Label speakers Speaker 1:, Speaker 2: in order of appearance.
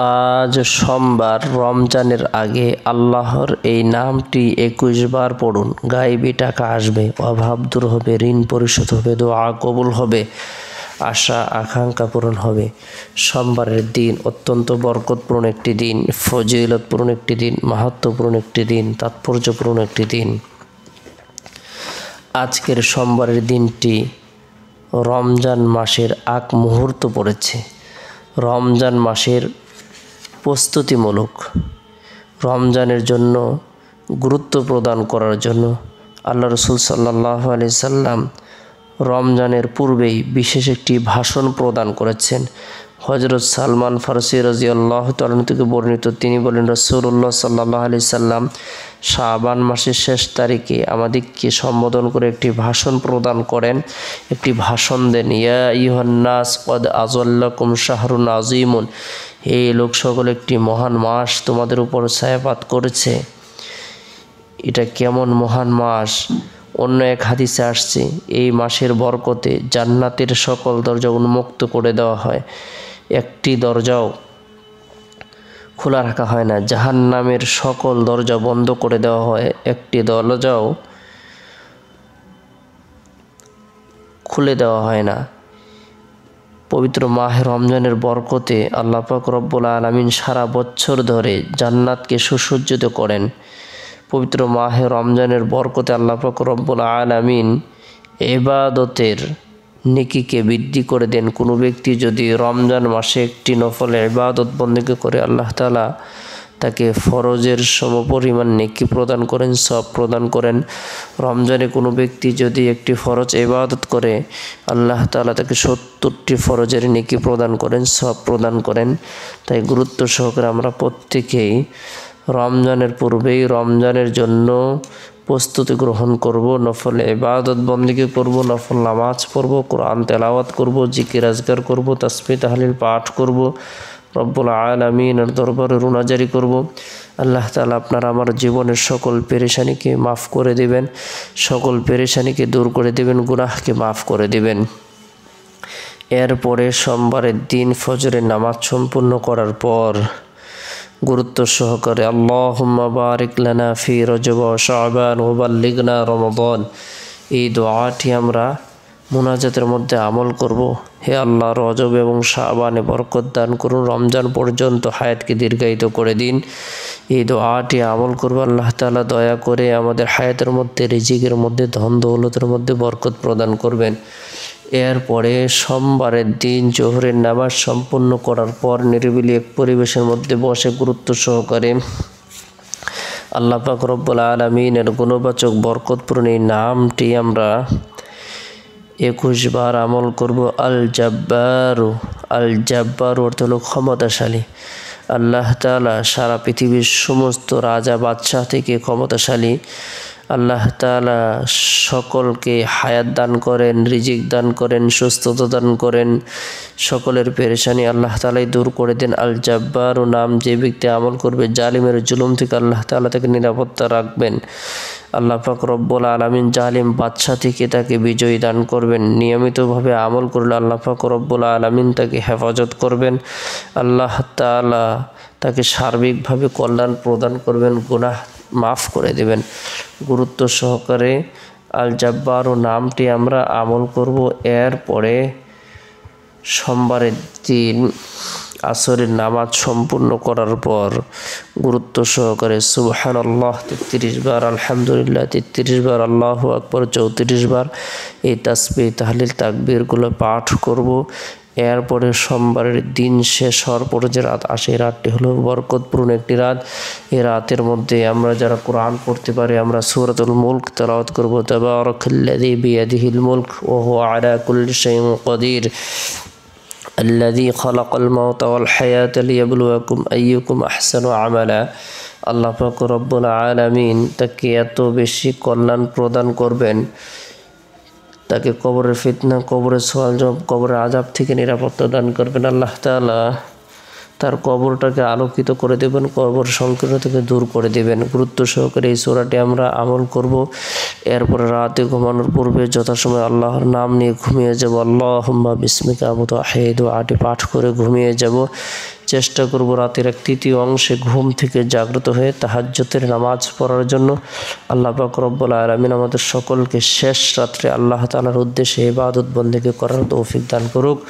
Speaker 1: আজ সোমবার রমজানের আগে আল্লাহর এই নামটি 21 বার পড়ুন। গায়েবী টাকা আসবে, অভাব দূর হবে, ঋণ পরিশোধ হবে, দোয়া কবুল হবে, আশা আকাঙ্ক্ষা পূরণ হবে। সোমবারের দিন অত্যন্ত বরকতপূর্ণ একটি দিন, ফজিলতপূর্ণ একটি দিন, মাহাত্ম্যপূর্ণ একটি দিন, তাৎপর্যপূর্ণ একটি দিন। আজকের সোমবারের দিনটি রমজান মাসের আগ মুহূর্ত পড়েছে। রমজান মাসের প্রস্তুতিমূলক, রমজানের জন্য গুরুত্ব প্রদান করার জন্য আল্লাহ রসুল সাল্লাল্লাহু আলাইহি সাল্লাম রমজানের পূর্বেই বিশেষ একটি ভাষণ প্রদান করেছেন। হযরত সালমান ফারসি রাদিয়াল্লাহু তাআলা থেকে বর্ণিত, তিনি বলেন, রাসূলুল্লাহ সাল্লাল্লাহু আলাইহি সাল্লাম শাবান মাসের শেষ তারিখে আমাদেরকে সম্বোধন করে একটি ভাষণ প্রদান করেন, একটি ভাষণ দেন। ইয়া আইয়ুহান নাস ক্বাদ আযাল্লাকুম শাহরুন আযীমুন, হে লোক সকল, একটি মহান মাস তোমাদের উপর ছায়াপাত করেছে। এটা কেমন মহান মাস! অন্য এক হাদিসে আসছে, এই মাসের বরকতে জান্নাতের সকল দরজা উন্মুক্ত করে দেওয়া হয়, একটি দরজাও খোলা রাখা হয় না। জাহান্নামের সকল দরজা বন্ধ করে দেওয়া হয়, একটি দরজাও খুলে দেওয়া হয় না। পবিত্র মাহে রমজানের বরকতে আল্লাহ পাক রব্বুল আলামিন সারা বছর ধরে জান্নাতকে সুসজ্জিত করেন। পবিত্র মাহে রমজানের বরকতে আল্লাহ পাক রব্বুল আলামিন ইবাদতের নেকিকে বৃদ্ধি করে দেন। কোনো ব্যক্তি যদি রমজান মাসে একটি নফল ইবাদত বন্দেগী করে, আল্লাহ তাআলা তাকে ফরজের সমপরিমাণ নেকি প্রদান করেন, সওয়াব প্রদান করেন। রমজানে কোনো ব্যক্তি যদি একটি ফরজ ইবাদত করে, আল্লাহ তাআলা তাকে 70টি ফরজের নেকি প্রদান করেন, সওয়াব প্রদান করেন। তাই গুরুত্ব সহকারে আমরা প্রত্যেকেই রমজানের পূর্বেই রমজানের জন্য প্রস্তুতি গ্রহণ করব, নফল ইবাদত বন্দেগী করব, নফল নামাজ পড়ব, কোরআন তেলাওয়াত করব, জিকির আজকার করব, তাসবিহ তাহলিল পাঠ করব, রব্বুল আলামিনের দরবারে রুনাজারি করব। আল্লাহ তাআলা আপনার আমার জীবনের সকল পেরেশানিকে মাফ করে দিবেন, সকল পেরেশানিকে দূর করে দিবেন, গুনাহকে মাফ করে দিবেন। এরপরে সোমবারের দিন ফজরের নামাজ সম্পূর্ণ করার পর গুরুত্ব সহকারে আল্লাহুম্মা বারিক লানা ফি রজব ওয়া শাবান ওয়া বাল্লিগনা রমাদান, এই দোয়াটি আমরা মুনাজাতের মধ্যে আমল করব। হে আল্লাহ, রজব এবং শাবানে বরকত দান করুন, রমজান পর্যন্ত হায়াতকে দীর্ঘায়িত করে দিন। এই দোয়াটি আমল করব। আল্লাহ তাআলা দয়া করে আমাদের হায়াতের মধ্যে, রিজিকের মধ্যে, ধন দৌলতের মধ্যে বরকত প্রদান করবেন। এরপরে সোমবারের দিন জোহরের নামাজ সম্পূর্ণ করার পর নিরিবিলি এক পরিবেশের মধ্যে বসে গুরুত্ব সহকারে আল্লাহ পাক রব্বুল আলামিনের গুণবাচক বরকতপূর্ণ এই নামটি আমরা 21 বার আমল করব। আল জাব্বারু, আল জাব্বারু অর্থ হলো ক্ষমতাশালী। আল্লাহ তাআলা সারা পৃথিবীর সমস্ত রাজা বাদশাহ থেকে ক্ষমতাশালী। আল্লাহ তাআলা সকলকে হায়াত দান করেন, রিজিক দান করেন, সুস্থতা দান করেন, সকলের পেরেশানি আল্লাহ তাআলাই দূর করে দেন। আল জাব্বারু নাম যে ব্যক্তি আমল করবে, জালিমের জুলুম থেকে আল্লাহ তাআলা তাকে নিরাপত্তা রাখবেন। আল্লাহ পাক রব্বুল আলামিন জালিম বাদশা থেকে তাকে বিজয় দান করবেন। নিয়মিতভাবে আমল করলে আল্লাহ পাক রব্বুল আলামিন তাকে হেফাজত করবেন। আল্লাহ তাআলা তাকে সার্বিকভাবে কল্যাণ প্রদান করবেন, গুনাহ মাফ করে দেবেন। গুরুত্ব সহকারে আল জাব্বারু নামটি আমরা আমল করব। এরপরে সোমবারের দিন আসরের নামাজ সম্পূর্ণ করার পর গুরুত্ব সহকারে সুবহানাল্লাহ 33 বার, আলহামদুলিল্লাহ 33 বার, আল্লাহু আকবার 34 বার, এই তাসবিহ তাহলিল তাকবীরগুলো পাঠ করব। এরপরে সোমবারের দিন শেষ হওয়ার পরে যে রাত আসে, এই রাতটি হলো বরকতপূর্ণ একটি রাত। এই রাতের মধ্যে আমরা যারা কোরআন পড়তে পারি, আমরা সূরাতুল মুলক তেলাওয়াত করব। তাবারাকাল্লাযী বিয়াদিহিল মুলক ওয়া হুয়া আলা কুল্লি শাইইন কাদির, আল্লাযী খালাকাল মাউতা ওয়াল হায়াতা লিয়াবলুয়াকুম আইয়ুকুম আহসানু আমালা। আল্লাহ পাক রব্বুল আলামিন তাকে এত বেশি কল্যাণ প্রদান করবেন, তাকে কবরের ফিতনা, কবরের সওয়াল জবাব, কবরের আযাব থেকে নিরাপত্তা দান করবেন। আল্লাহ তাআলা তার কবরটাকে আলোকিত করে দেবেন, কবর সংকীর্ণ থেকে দূর করে দেবেন। গুরুত্ব সহকারে এই সূরাটি আমরা আমল করব। এরপরে রাতে ঘুমানোর পূর্বে যথাসময় আল্লাহর নাম নিয়ে ঘুমিয়ে যাব। আল্লাহুম্মা বিসমিকা আমুতু আহইয়া দোয়াটি পাঠ করে ঘুমিয়ে যাব। চেষ্টা করব রাতের এক তৃতীয় অংশে ঘুম থেকে জাগ্রত হয়ে তাহাজ্জুদের নামাজ পড়ার জন্য। আল্লাহ পাক রব্বুল আলামিন আমাদের সকলকে শেষ রাত্রে আল্লাহ তাআলার উদ্দেশ্যে ইবাদত বন্দেগী করার তৌফিক দান করুক।